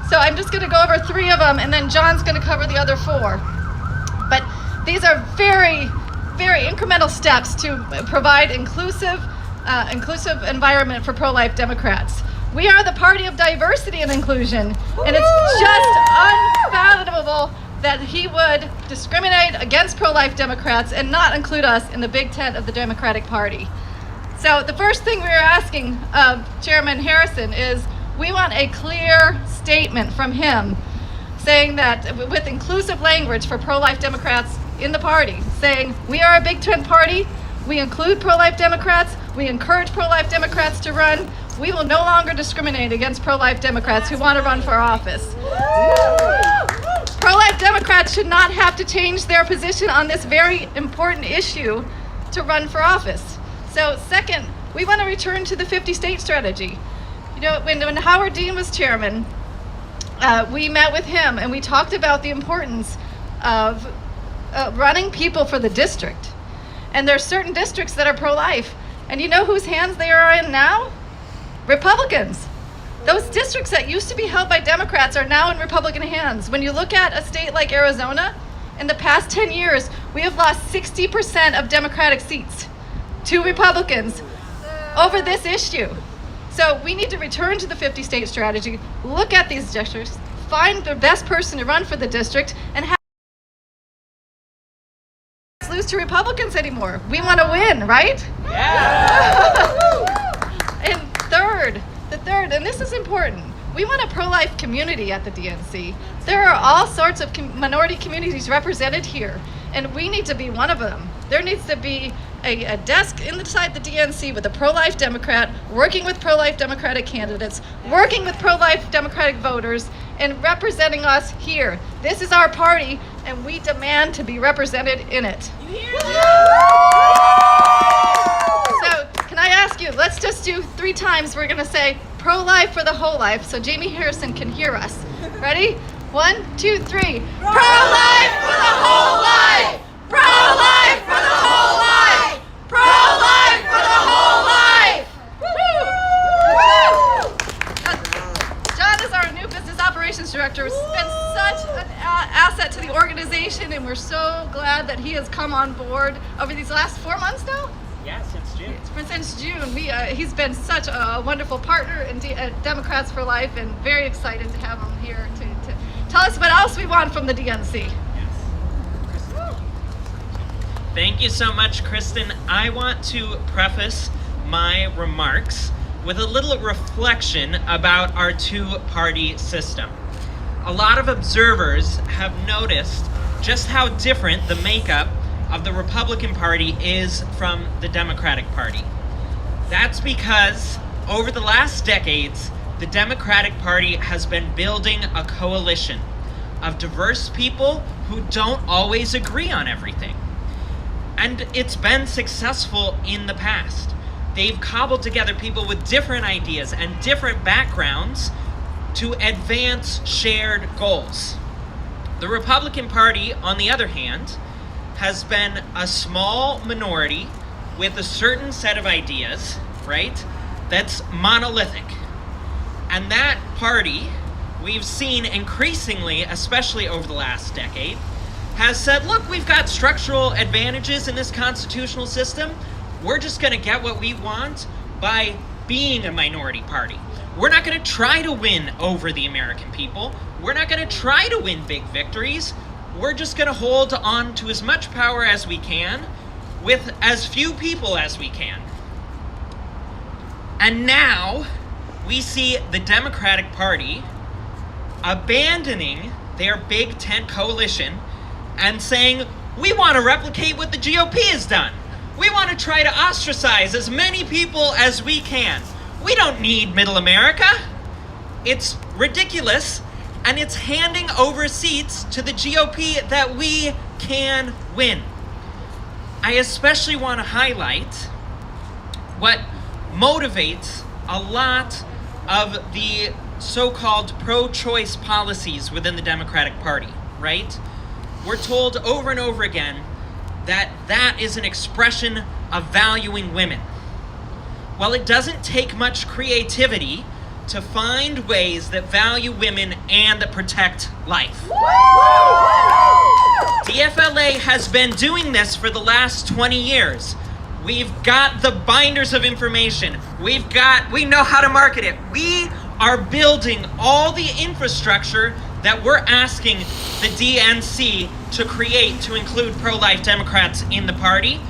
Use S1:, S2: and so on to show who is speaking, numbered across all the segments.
S1: So I'm just going to go over 3 of them, and then John's going to cover the other 4. But these are very, very incremental steps to provide inclusive environment for pro-life Democrats. We are the party of diversity and inclusion, and it's just unfathomable that he would discriminate against pro-life Democrats and not include us in the big tent of the Democratic Party. So the first thing we are asking of Chairman Harrison is we want a clear statement from him saying that with inclusive language for pro-life Democrats in the party, saying we are a big tent party, we include pro-life Democrats, we encourage pro-life Democrats to run, we will no longer discriminate against pro-life Democrats who want to run for office. Pro-life Democrats should not have to change their position on this very important issue to run for office. So second, we want to return to the 50-state strategy. You know, when Howard Dean was chairman, we met with him and we talked about the importance of running people for the district. And there's certain districts that are pro-life. And you know whose hands they are in now? Republicans. Those districts that used to be held by Democrats are now in Republican hands. When you look at a state like Arizona, in the past 10 years, we have lost 60% of Democratic seats to Republicans over this issue. So we need to return to the 50-state strategy, look at these districts, find the best person to run for the district, and have lose to Republicans anymore. We want to win, right?
S2: Yeah.
S1: And the third, and this is important, we want a pro-life community at the DNC. There are all sorts of minority communities represented here, and we need to be one of them. There needs to be a desk inside the DNC with a pro-life Democrat, working with pro-life Democratic candidates, working with pro-life Democratic voters, and representing us here. This is our party, and we demand to be represented in it. So, can I ask you, let's just do 3 times. We're gonna say pro-life for the whole life, so Jamie Harrison can hear us. Ready? 1, 2, 3. Pro-life for the whole life! Pro-life for the whole life! Pro-life for the whole life! Woo! John is our new business operations director. He's been such an asset to the organization, and we're so glad that he has come on board over these last 4 months now.
S2: Yeah, since June.
S1: Since June. He's been such a wonderful partner in Democrats for Life, and very excited to have him here to tell us what else we want from the DNC.
S2: Thank you so much, Kristen. I want to preface my remarks with a little reflection about our 2-party system. A lot of observers have noticed just how different the makeup of the Republican Party is from the Democratic Party. That's because over the last decades, the Democratic Party has been building a coalition of diverse people who don't always agree on everything. And it's been successful in the past. They've cobbled together people with different ideas and different backgrounds to advance shared goals. The Republican Party, on the other hand, has been a small minority with a certain set of ideas, right, that's monolithic. And that party, we've seen increasingly, especially over the last decade, has said, look, we've got structural advantages in this constitutional system. We're just going to get what we want by being a minority party. We're not going to try to win over the American people. We're not going to try to win big victories. We're just going to hold on to as much power as we can with as few people as we can. And now we see the Democratic Party abandoning their big tent coalition and saying, we want to replicate what the GOP has done. We want to try to ostracize as many people as we can. We don't need Middle America. It's ridiculous, and it's handing over seats to the GOP that we can win. I especially want to highlight what motivates a lot of the so-called pro-choice policies within the Democratic Party, right? We're told over and over again that that is an expression of valuing women. Well, it doesn't take much creativity to find ways that value women and that protect life. DFLA has been doing this for the last 20 years. We've got the binders of information. We know how to market it. We are building all the infrastructure that we're asking the DNC to create to include pro-life Democrats in the party.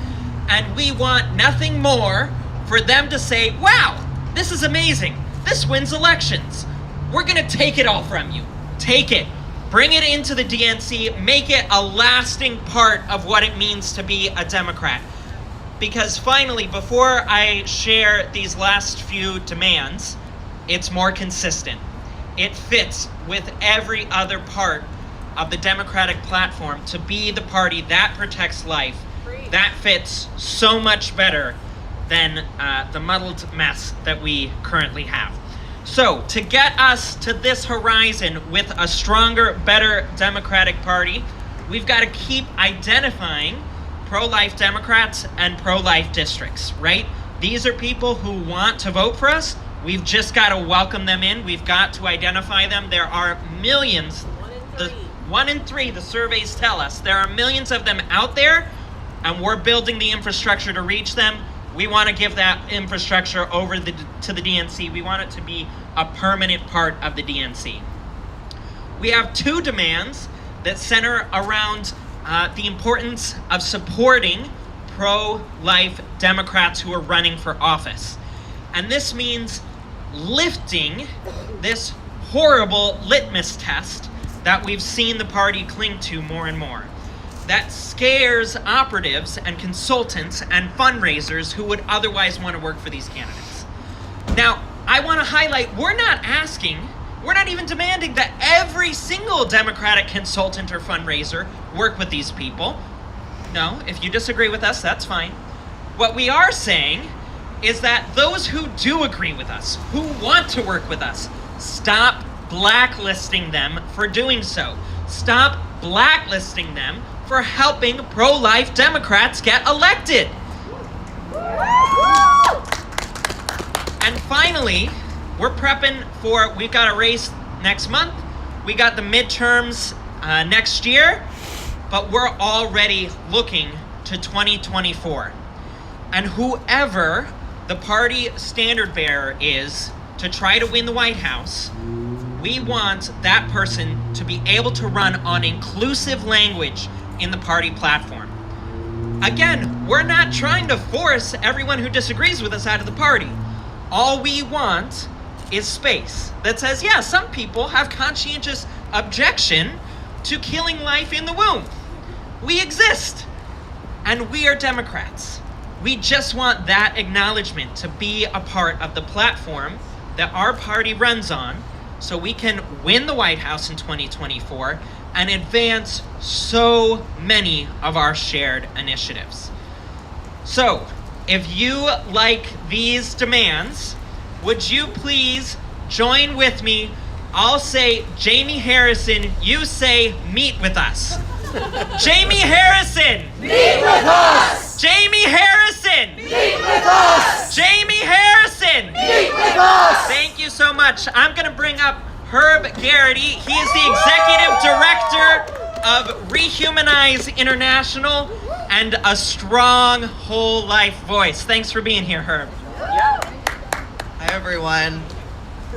S2: And we want nothing more for them to say, wow, this is amazing. This wins elections. We're gonna take it all from you. Take it. Bring it into the DNC. Make it a lasting part of what it means to be a Democrat. Because finally, before I share these last few demands, it's more consistent. It fits with every other part of the Democratic platform to be the party that protects life. That fits so much better than the muddled mess that we currently have. So, to get us to this horizon with a stronger, better Democratic Party, we've got to keep identifying pro-life Democrats and pro-life districts, right? These are people who want to vote for us. We've just got to welcome them in. We've got to identify them. There are millions. 1 in 3, the surveys tell us. There are millions of them out there, and we're building the infrastructure to reach them. We want to give that infrastructure over to the DNC. We want it to be a permanent part of the DNC. We have 2 demands that center around the importance of supporting pro-life Democrats who are running for office. And this means lifting this horrible litmus test that we've seen the party cling to more and more. That scares operatives and consultants and fundraisers who would otherwise want to work for these candidates. Now, I want to highlight, we're not even demanding that every single Democratic consultant or fundraiser work with these people. No, if you disagree with us, that's fine. What we are saying is that those who do agree with us, who want to work with us, stop blacklisting them for doing so. Stop blacklisting them for helping pro-life Democrats get elected. And finally, we're prepping for, we've got a race next month, we got the midterms next year, but we're already looking to 2024. And whoever the party standard bearer is to try to win the White House, we want that person to be able to run on inclusive language in the party platform. Again, we're not trying to force everyone who disagrees with us out of the party. All we want is space that says, yeah, some people have conscientious objection to killing life in the womb. We exist, and we are Democrats. We just want that acknowledgement to be a part of the platform that our party runs on, so we can win the White House in 2024 and advance so many of our shared initiatives. So, if you like these demands, would you please join with me? I'll say Jamie Harrison, you say meet with us. Jamie Harrison!
S3: Meet with us!
S2: Jamie Harrison!
S3: Meet with us!
S2: Jamie Harrison!
S3: Meet with us!
S2: Thank you so much. I'm going to bring up Herb Garrity. He is the Executive Director of Rehumanize International and a strong whole life voice. Thanks for being here, Herb.
S4: Hi, everyone.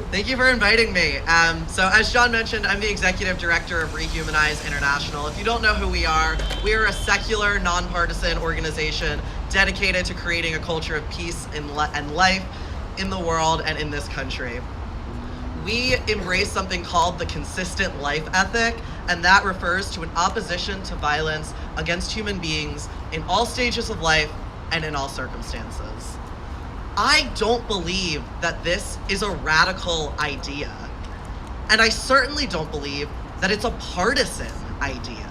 S4: Thank you for inviting me. So as John mentioned, I'm the Executive Director of Rehumanize International. If you don't know who we are a secular, nonpartisan organization dedicated to creating a culture of peace and life in the world and in this country. We embrace something called the consistent life ethic, and that refers to an opposition to violence against human beings in all stages of life and in all circumstances. I don't believe that this is a radical idea, and I certainly don't believe that it's a partisan idea.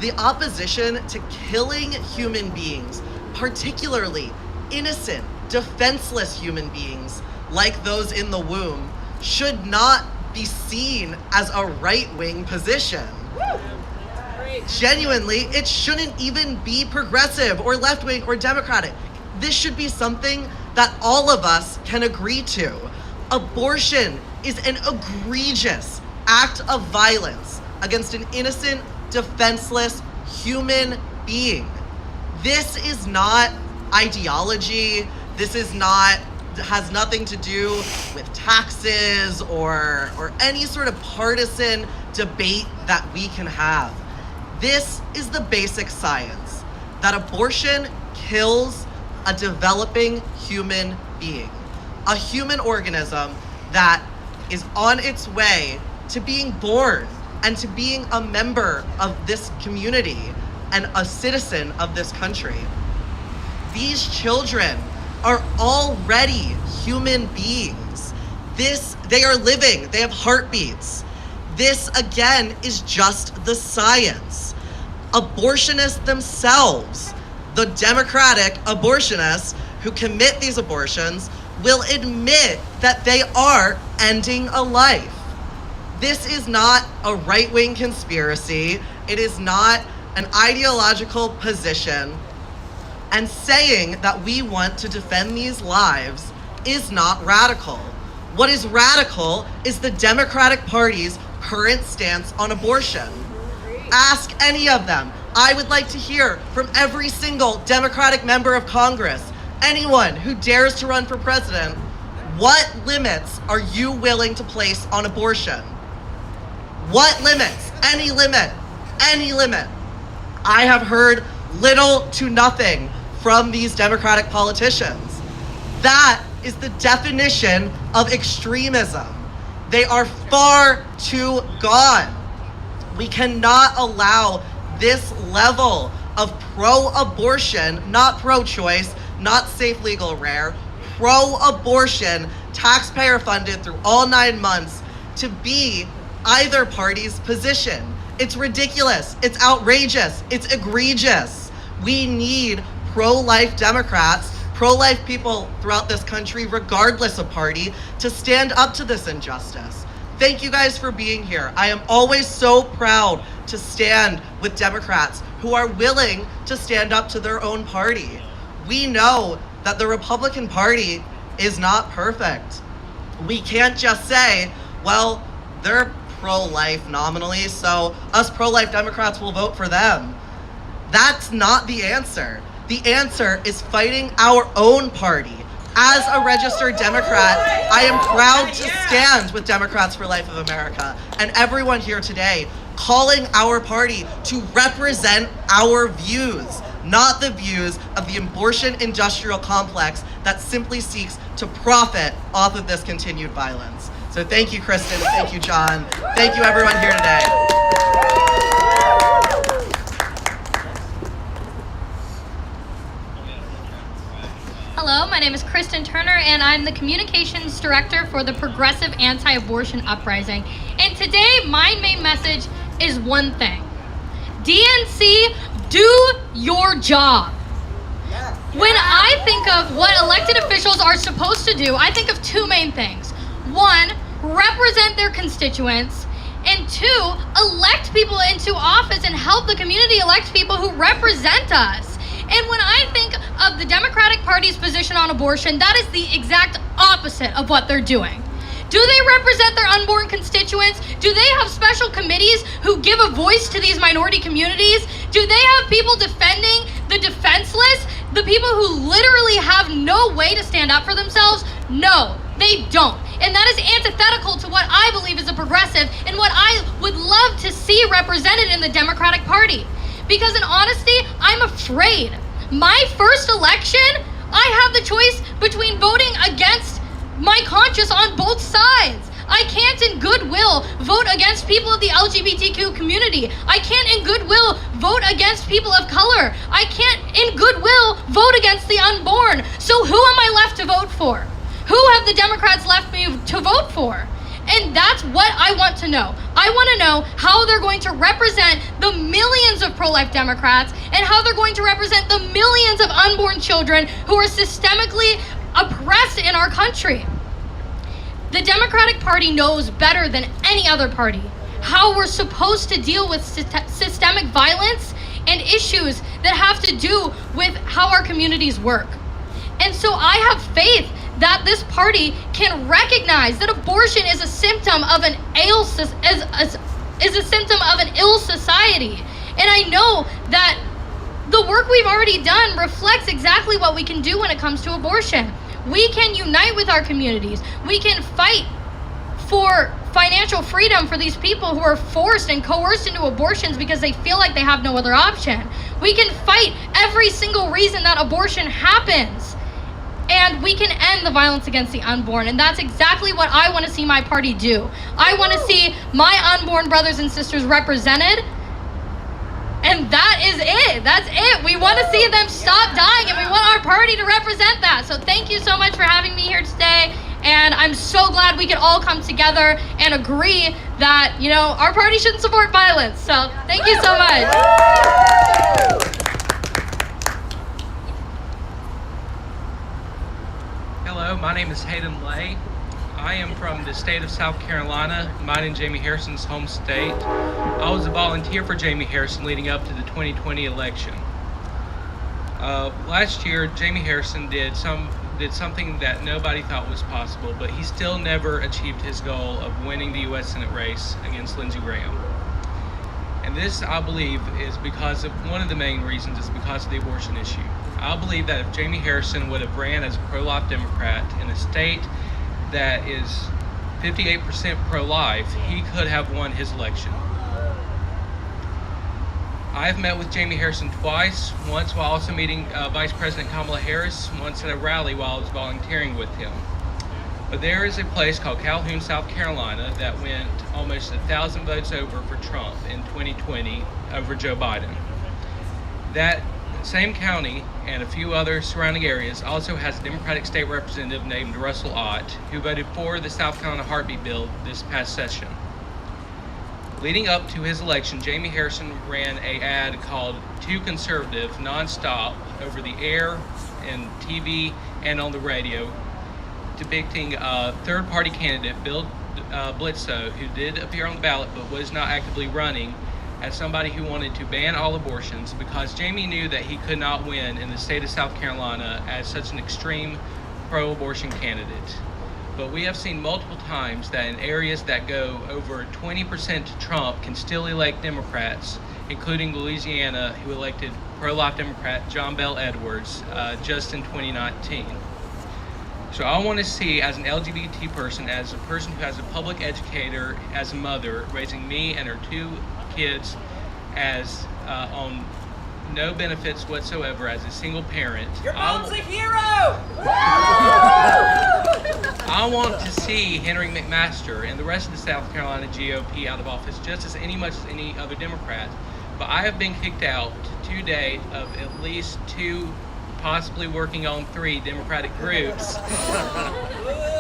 S4: The opposition to killing human beings, particularly innocent, defenseless human beings like those in the womb, should not be seen as a right-wing position. Genuinely, it shouldn't even be progressive or left-wing or democratic. This should be something that all of us can agree to. Abortion is an egregious act of violence against an innocent, defenseless human being. This is not ideology. This is not, has nothing to do with taxes or any sort of partisan debate that we can have. This is the basic science, that abortion kills a developing human being, a human organism that is on its way to being born and to being a member of this community and a citizen of this country. These children are already human beings. They are living, they have heartbeats. This, again, is just the science. Abortionists themselves, the Democratic abortionists who commit these abortions, will admit that they are ending a life. This is not a right-wing conspiracy. It is not an ideological position. And saying that we want to defend these lives is not radical. What is radical is the Democratic Party's current stance on abortion. Ask any of them. I would like to hear from every single Democratic member of Congress, anyone who dares to run for president, what limits are you willing to place on abortion? What limits? Any limit. Any limit. I have heard little to nothing from these Democratic politicians. That is the definition of extremism. They are far too gone. We cannot allow this level of pro-abortion, not pro-choice, not safe, legal, rare, pro-abortion, taxpayer-funded through all 9 months to be either party's position. It's ridiculous. It's outrageous. It's egregious. We need pro-life Democrats, pro-life people throughout this country, regardless of party, to stand up to this injustice. Thank you guys for being here. I am always so proud to stand with Democrats who are willing to stand up to their own party. We know that the Republican Party is not perfect. We can't just say, well, they're pro-life nominally, so us pro-life Democrats will vote for them. That's not the answer. The answer is fighting our own party. As a registered Democrat, I am proud to stand with Democrats for Life of America and everyone here today, calling our party to represent our views, not the views of the abortion industrial complex that simply seeks to profit off of this continued violence. So thank you, Kristen. Thank you, John. Thank you, everyone here today.
S5: Hello, my name is Kristen Turner, and I'm the Communications Director for the Progressive Anti-Abortion Uprising. And today, my main message is one thing. DNC, do your job. When I think of what elected officials are supposed to do, I think of two main things. One, represent their constituents, and two, elect people into office and help the community elect people who represent us. And when I think of the Democratic Party's position on abortion, that is the exact opposite of what they're doing. Do they represent their unborn constituents? Do they have special committees who give a voice to these minority communities? Do they have people defending the defenseless, the people who literally have no way to stand up for themselves? No, they don't. And that is antithetical to what I believe is a progressive and what I would love to see represented in the Democratic Party. Because in honesty, I'm afraid. My first election, I have the choice between voting against my conscience on both sides. I can't in goodwill vote against people of the LGBTQ community. I can't in goodwill vote against people of color. I can't in goodwill vote against the unborn. So who am I left to vote for? Who have the Democrats left me to vote for? And that's what I want to know. I want to know how they're going to represent the millions of pro-life Democrats and how they're going to represent the millions of unborn children who are systemically oppressed in our country. The Democratic Party knows better than any other party how we're supposed to deal with systemic violence and issues that have to do with how our communities work. And so I have faith that this party can recognize that abortion is a symptom of an ill society. And I know that the work we've already done reflects exactly what we can do when it comes to abortion. We can unite with our communities. We can fight for financial freedom for these people who are forced and coerced into abortions because they feel like they have no other option. We can fight every single reason that abortion happens. And we can end the violence against the unborn. And that's exactly what I want to see my party do. I want to see my unborn brothers and sisters represented. And that is it. That's it. We want to see them stop dying, and we want our party to represent that. So thank you so much for having me here today. And I'm so glad we could all come together and agree that, our party shouldn't support violence. So thank you so much.
S6: Hello, my name is Hayden Lay. I am from the state of South Carolina, mine and Jamie Harrison's home state. I was a volunteer for Jamie Harrison leading up to the 2020 election. Last year, Jamie Harrison did something that nobody thought was possible, but he still never achieved his goal of winning the U.S. Senate race against Lindsey Graham. And this, I believe, is because of one of the main reasons is because of the abortion issue. I believe that if Jamie Harrison would have ran as a pro-life Democrat in a state that is 58% pro-life, he could have won his election. I have met with Jamie Harrison twice, once while also meeting Vice President Kamala Harris, once at a rally while I was volunteering with him. But there is a place called Calhoun, South Carolina that went almost 1,000 votes over for Trump in 2020 over Joe Biden. That same county and a few other surrounding areas also has a Democratic state representative named Russell Ott, who voted for the South Carolina heartbeat bill this past session. Leading up to his election, Jamie Harrison ran an ad called Too Conservative nonstop over the air and TV and on the radio, depicting a third-party candidate, Bill Blitzo, who did appear on the ballot but was not actively running, as somebody who wanted to ban all abortions, because Jamie knew that he could not win in the state of South Carolina as such an extreme pro-abortion candidate. But we have seen multiple times that in areas that go over 20% to Trump can still elect Democrats, including Louisiana, who elected pro-life Democrat John Bel Edwards just in 2019. So I want to see, as an LGBT person, as a person who has a public educator, as a mother, raising me and her two kids as on no benefits whatsoever as a single parent.
S3: Your mom's a hero!
S6: I want to see Henry McMaster and the rest of the South Carolina GOP out of office just as much as any other Democrat. But I have been kicked out to date of at least 2, possibly working on 3 Democratic groups.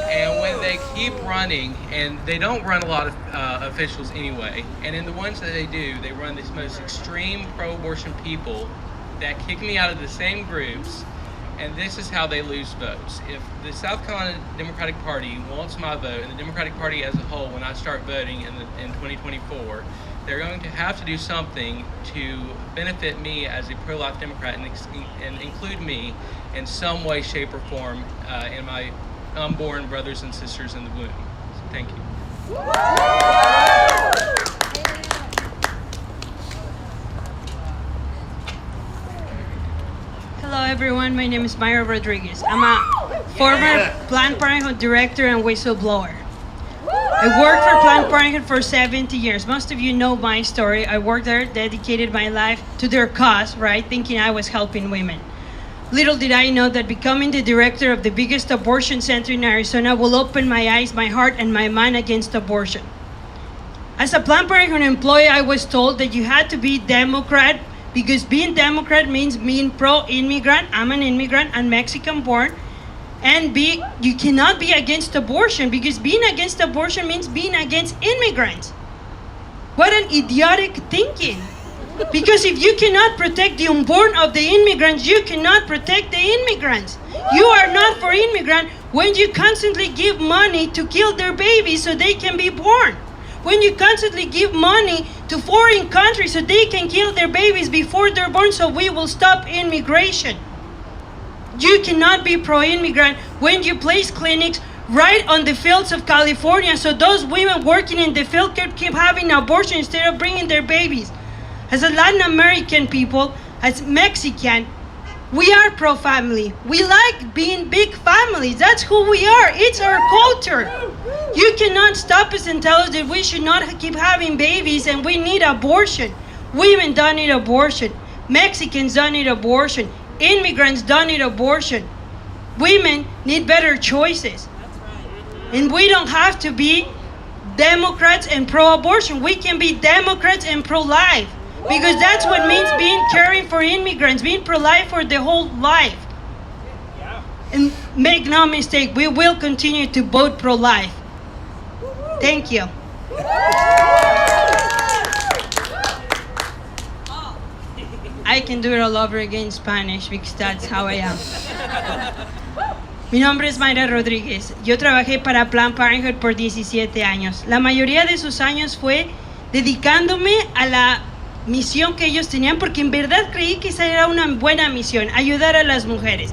S6: And when they keep running, and they don't run a lot of officials anyway, and in the ones that they do, they run these most extreme pro-abortion people that kick me out of the same groups, and this is how they lose votes. If the South Carolina Democratic Party wants my vote, and the Democratic Party as a whole, when I start voting in 2024, they're going to have to do something to benefit me as a pro-life Democrat and include me in some way, shape, or form in my unborn brothers and sisters in the womb. So thank you.
S7: Hello everyone, my name is Myra Rodriguez. I'm a former Planned Parenthood director and whistleblower. I worked for Planned Parenthood for 70 years. Most of you know my story. I worked there, dedicated my life to their cause, right? Thinking I was helping women. Little did I know that becoming the director of the biggest abortion center in Arizona will open my eyes, my heart, and my mind against abortion. As a Planned Parenthood employee, I was told that you had to be Democrat because being Democrat means being pro-immigrant. I'm an immigrant, I'm Mexican-born. And you cannot be against abortion because being against abortion means being against immigrants. What an idiotic thinking. Because if you cannot protect the unborn of the immigrants, you cannot protect the immigrants. You are not for immigrants when you constantly give money to kill their babies so they can be born. When you constantly give money to foreign countries so they can kill their babies before they're born so we will stop immigration. You cannot be pro-immigrant when you place clinics right on the fields of California, so those women working in the field can keep having abortion instead of bringing their babies. As a Latin American people, as Mexican, we are pro-family. We like being big families. That's who we are. It's our culture. You cannot stop us and tell us that we should not keep having babies and we need abortion. Women don't need abortion. Mexicans don't need abortion. Immigrants don't need abortion. Women need better choices. And we don't have to be Democrats and pro-abortion. We can be Democrats and pro-life. Because that's what means being caring for immigrants, being pro-life for the whole life. And make no mistake, we will continue to vote pro-life. Thank you. I can do it all over again in Spanish because that's how I am. Mi nombre es Mayra Rodríguez. Yo trabajé para Planned Parenthood por 17 años. La mayoría de esos años fue dedicándome a la misión que ellos tenían, porque en verdad creí que esa era una buena misión, ayudar a las mujeres.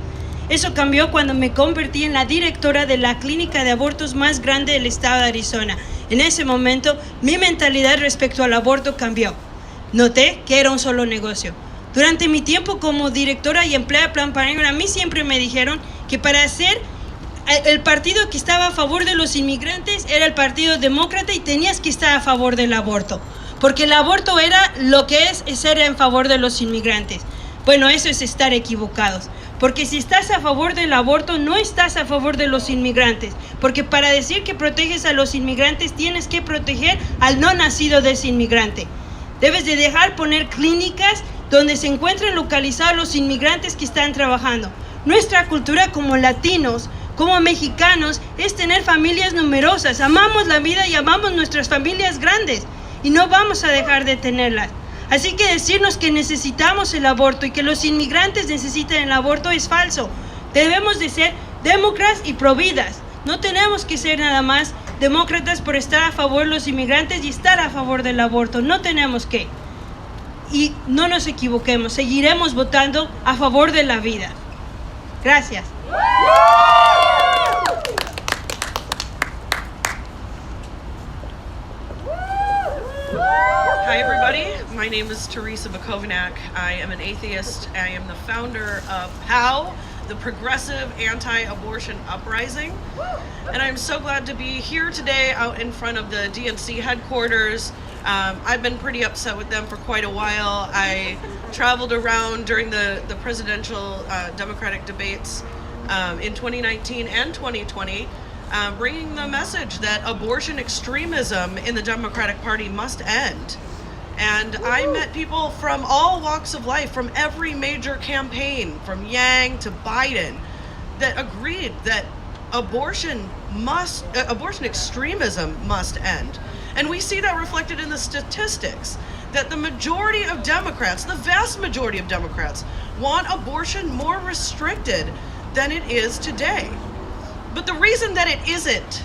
S7: Eso cambió cuando me convertí en la directora de la clínica de abortos más grande del estado de Arizona. En ese momento, mi mentalidad respecto al aborto cambió. Noté que era un solo negocio. Durante mi tiempo como directora y empleada de Planned Parenthood, a mí siempre me dijeron que para ser el partido que estaba a favor de los inmigrantes era el Partido Demócrata y tenías que estar a favor del aborto. Porque el aborto era lo que es ser en favor de los inmigrantes. Bueno, eso es estar equivocados. Porque si estás a favor del aborto, no estás a favor de los inmigrantes. Porque para decir que proteges a los inmigrantes, tienes que proteger al no nacido de ese inmigrante. Debes de dejar poner clínicas donde se encuentren localizados los inmigrantes que están trabajando. Nuestra cultura como latinos, como mexicanos, es tener familias numerosas. Amamos la vida y amamos nuestras familias grandes. Y no vamos a dejar de tenerlas. Así que decirnos que necesitamos el aborto y que los inmigrantes necesitan el aborto es falso. Debemos de ser demócratas y providas. No tenemos que ser nada más demócratas por estar a favor de los inmigrantes y estar a favor del aborto. No tenemos que. Y no nos equivoquemos. Seguiremos votando a favor de la vida. Gracias.
S8: Hi everybody, my name is Teresa Bukovinak. I am an atheist. I am the founder of POW, the Progressive Anti-Abortion Uprising. And I'm so glad to be here today out in front of the DNC headquarters. I've been pretty upset with them for quite a while. I traveled around during the presidential Democratic debates in 2019 and 2020, bringing the message that abortion extremism in the Democratic Party must end. And I met people from all walks of life, from every major campaign, from Yang to Biden, that agreed that abortion extremism must end. And we see that reflected in the statistics, that the majority of Democrats, the vast majority of Democrats, want abortion more restricted than it is today. But the reason that it isn't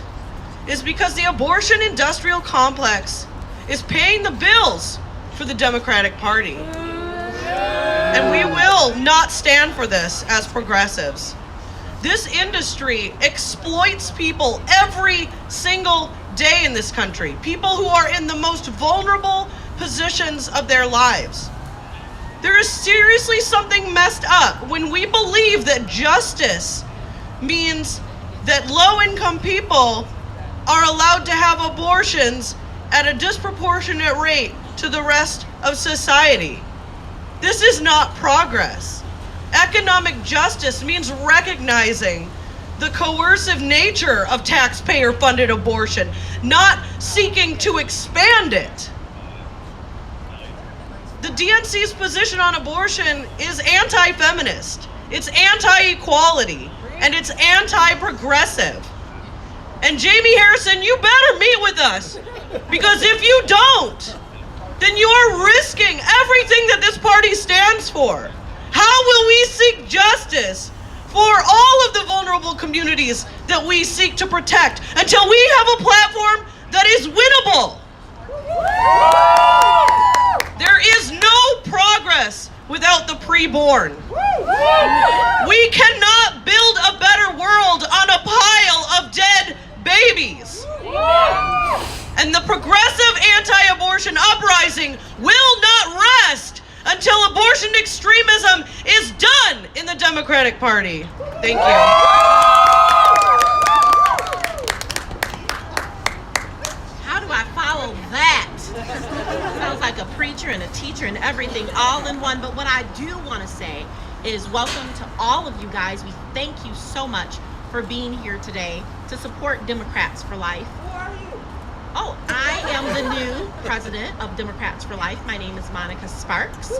S8: is because the abortion industrial complex is paying the bills for the Democratic Party. And we will not stand for this as progressives. This industry exploits people every single day in this country. People who are in the most vulnerable positions of their lives. There is seriously something messed up when we believe that justice means that low-income people are allowed to have abortions at a disproportionate rate to the rest of society. This is not progress. Economic justice means recognizing the coercive nature of taxpayer-funded abortion, not seeking to expand it. The DNC's position on abortion is anti-feminist, it's anti-equality, and it's anti-progressive. And Jamie Harrison, you better meet with us, because if you don't, then you are risking everything that this party stands for. How will we seek justice for all of the vulnerable communities that we seek to protect until we have a platform that is winnable? There is no progress without the preborn. We cannot build a better world on a pile of dead babies. And the progressive anti-abortion uprising will not rest until abortion extremism is done in the Democratic Party. Thank you.
S3: How do I follow that? Sounds like a preacher and a teacher and everything all in one. But what I do want to say is welcome to all of you guys. We thank you so much for being here today to support Democrats for Life. Who are you? Oh, I am the new president of Democrats for Life. My name is Monica Sparks.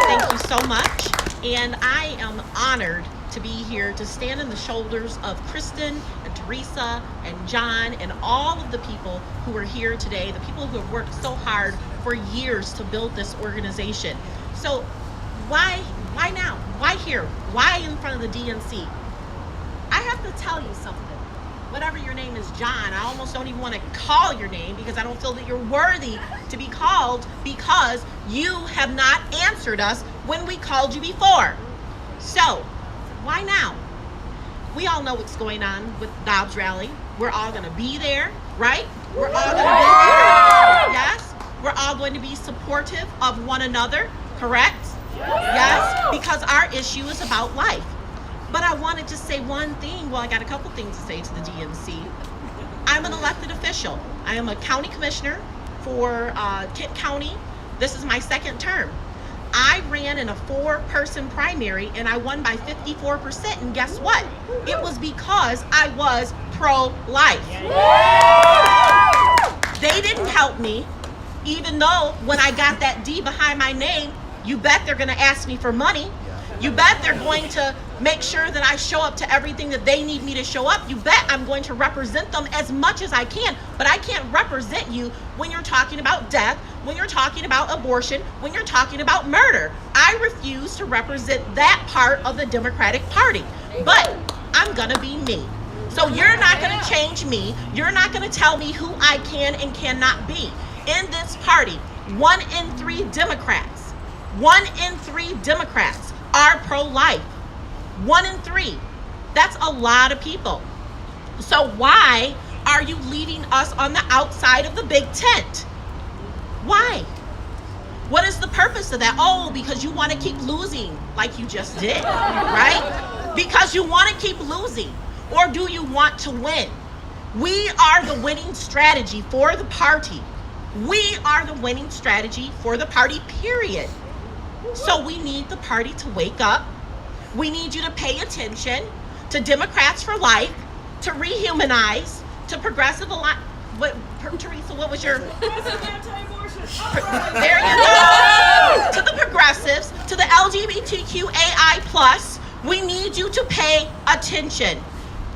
S3: Thank you so much. And I am honored to be here to stand on the shoulders of Kristen and Teresa and John and all of the people who are here today, the people who have worked so hard for years to build this organization. So why now? Why here? Why in front of the DNC? I have to tell you something. Whatever your name is, John, I almost don't even want to call your name because I don't feel that you're worthy to be called because you have not answered us when we called you before. So, why now? We all know what's going on with Dobbs Rally. We're all going to be there, right? We're all going to be there. Yes? We're all going to be supportive of one another, correct? Yes? Because our issue is about life. But I wanted to say one thing. Well, I got a couple things to say to the DNC. I'm an elected official. I am a county commissioner for Kent County. This is my second term. I ran in a 4-person primary and I won by 54%. And guess what? It was because I was pro-life. They didn't help me, even though when I got that D behind my name, you bet they're going to ask me for money. You bet they're going to make sure that I show up to everything that they need me to show up. You bet I'm going to represent them as much as I can, but I can't represent you when you're talking about death, when you're talking about abortion, when you're talking about murder. I refuse to represent that part of the Democratic Party, but I'm gonna be me. So you're not gonna change me. You're not gonna tell me who I can and cannot be. In this party, 1 in 3 Democrats, 1 in 3 Democrats are pro-life. 1 in 3. That's a lot of people. So why are you leaving us on the outside of the big tent? Why? What is the purpose of that? Oh, because you want to keep losing like you just did, right? Because you want to keep losing. Or do you want to win? We are the winning strategy for the party. We are the winning strategy for the party, period. So we need the party to wake up. We need you to pay attention to Democrats for Life, to Rehumanize, to Progressive Teresa, what was your? There you go. To the progressives, to the LGBTQAI+, we need you to pay attention,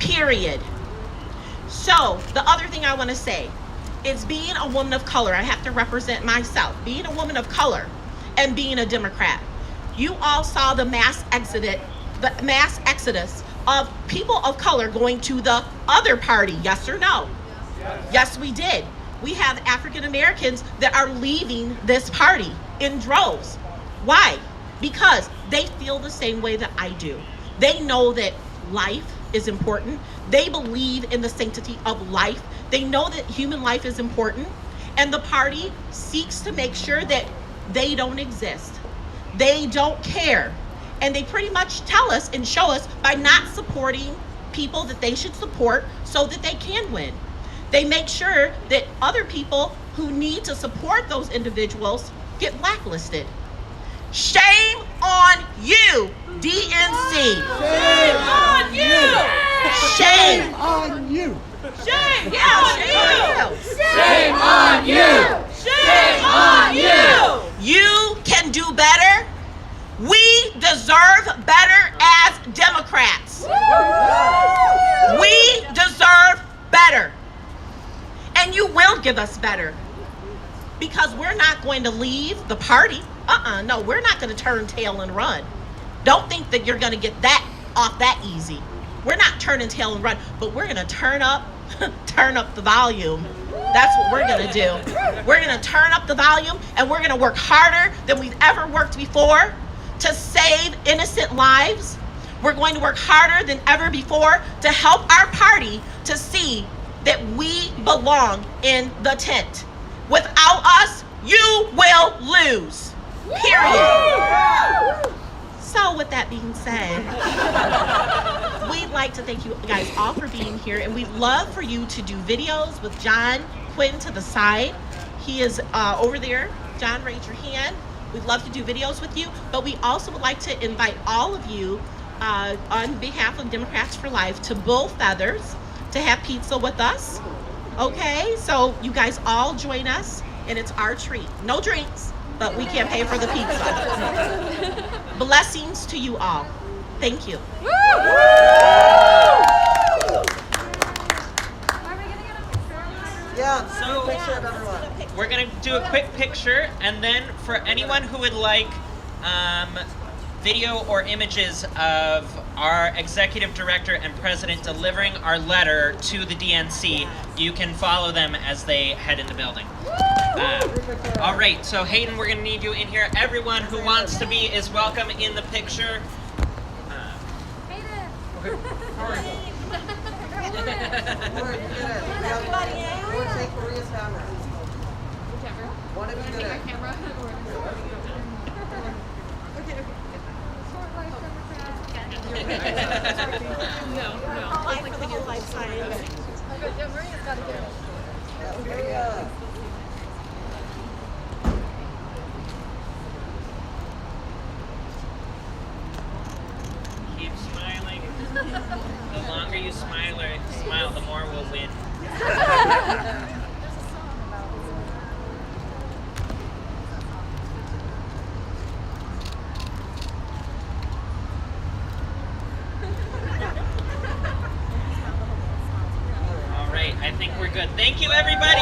S3: period. So the other thing I want to say is being a woman of color, I have to represent myself. Being a woman of color and being a Democrat. You all saw the mass exodus of people of color going to the other party, yes or no? Yes, we did. We have African Americans that are leaving this party in droves. Why? Because they feel the same way that I do. They know that life is important. They believe in the sanctity of life. They know that human life is important. And the party seeks to make sure that they don't exist. They don't care. And they pretty much tell us and show us by not supporting people that they should support so that they can win. They make sure that other people who need to support those individuals get blacklisted. Shame on you, DNC. Shame on you!
S9: Shame on you!
S3: Shame!
S8: Yeah,
S3: Shame on you! Shame on you!
S8: you can do better. We deserve better as Democrats. We deserve better. And you will give us better. Because we're not going to leave the party. No, we're not going to turn tail and run. Don't think that you're going to get that off that easy. We're not turning tail and run, but we're going to turn up the volume. That's what we're going to do. We're going to turn up the volume, and we're going to work harder than we've ever worked before
S3: to save innocent lives. We're going to work harder than ever before to help our party to see that we belong in the tent. Without us, you will lose. Period. So with that being said, we'd like to thank you guys all for being here, and we'd love for you to do videos with John Quinn to the side. He is over there. John, raise your hand. We'd love to do videos with you, but we also would like to invite all of you on behalf of Democrats for Life to Bull Feathers to have pizza with us. Okay, so you guys all join us, and it's our treat. No drinks, but we can't pay for the pizza. Blessings to you all. Thank you.
S4: Yeah,
S2: So-
S4: picture of everyone.
S2: We're gonna do a quick picture, and then for anyone who would like video or images of our executive director and president delivering our letter to the DNC, you can follow them as they head in the building. All right, so Hayden, we're gonna need you in here. Everyone who wants to be is welcome in the picture.
S4: Or take Maria's camera. One of you get it.
S3: Apply for the whole life science.
S2: Keep smiling. The longer you smile, the more we'll win. All right, I think we're good. Thank you, everybody.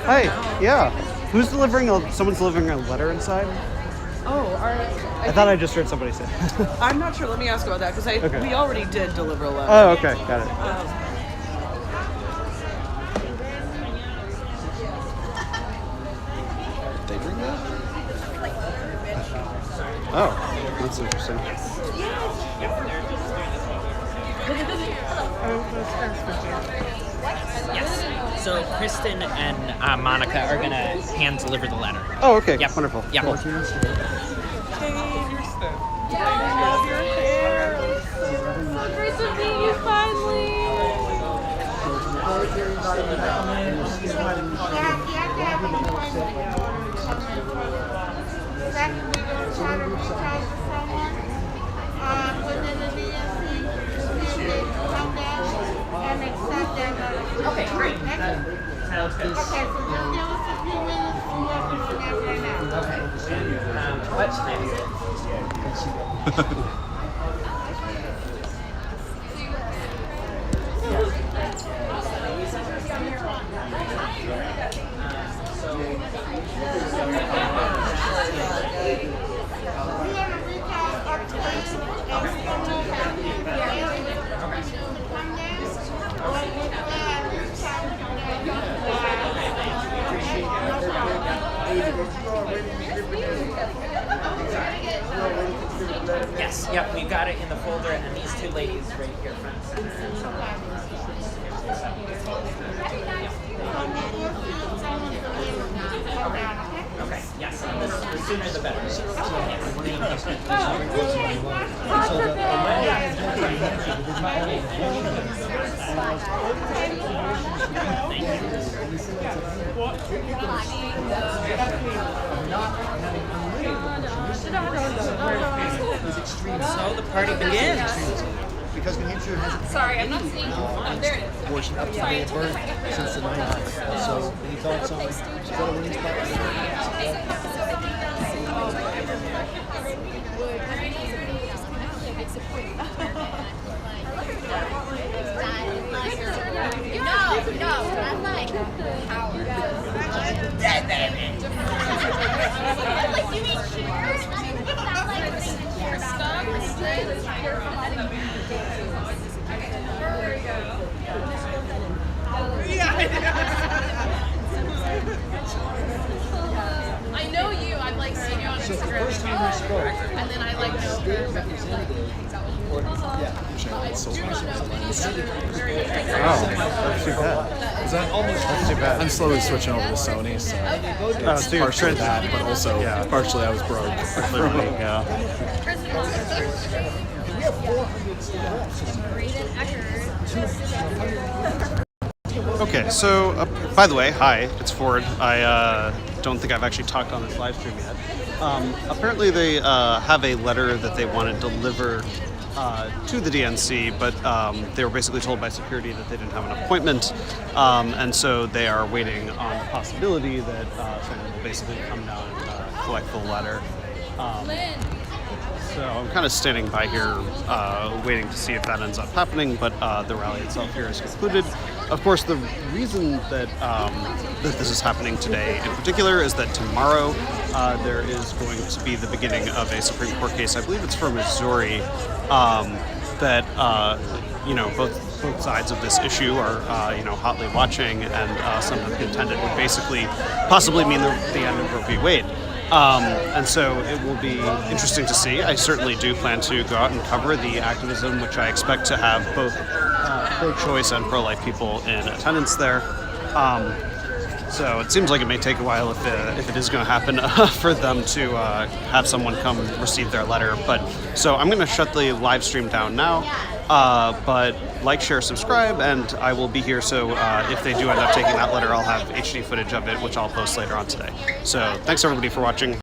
S10: Hi, yeah. Who's delivering someone's delivering a letter inside? I thought I just heard somebody say.
S8: I'm not sure. Let me ask about that because
S10: Okay.
S8: we already did deliver a letter.
S10: Oh, okay, got it. They bring that? Oh, that's interesting.
S2: Yes. So Kristen and Monica are gonna hand deliver the letter.
S10: Oh, okay.
S2: Yep.
S10: Wonderful.
S2: Yep.
S10: Cool.
S2: Okay, great. Sounds good. What time is it? Yes, yep, we've got it in the folder, and these two ladies right here front and center. Okay, yes, the sooner the better. So the party begins.
S9: Because New Hampshire hasn't
S5: Sorry, I'm not seeing. Oh, there it is.
S9: abortion up to day of birth since the 90s. So, any thoughts on is that a winning
S11: I'm like power.
S2: Dead baby.
S11: Like, you mean cheers? Sound like
S5: Stop.
S11: I know you. I've like seen you on
S9: So the
S11: Instagram.
S9: first time we spoke,
S11: And then I like know her.
S10: Oh, that's too bad.
S12: Is that almost?
S10: That's too bad.
S12: I'm slowly switching over to Sony, so
S10: So you're
S12: partially
S10: trans-
S12: that, but also partially I was broke.
S10: Actually, money, yeah. Okay, so by the way, hi, it's Ford. I don't think I've actually talked on this live stream yet. Apparently, they have a letter that they want to deliver to the DNC, but they were basically told by security that they didn't have an appointment, and so they are waiting on the possibility that someone will basically come down and collect the letter. So I'm kind of standing by here waiting to see if that ends up happening, but the rally itself here is concluded. Of course, the reason that that this is happening today in particular is that tomorrow there is going to be the beginning of a Supreme Court case. I believe it's for Missouri that both sides of this issue are hotly watching, and some have contended would basically possibly mean the end of Roe v. Wade. And so it will be interesting to see. I certainly do plan to go out and cover the activism, which I expect to have both pro-choice and pro-life people in attendance there. So it seems like it may take a while if it is going to happen for them to have someone come receive their letter. But so I'm going to shut the live stream down now. But like, share, subscribe, and I will be here. So if they do end up taking that letter, I'll have HD footage of it, which I'll post later on today. So thanks everybody for watching.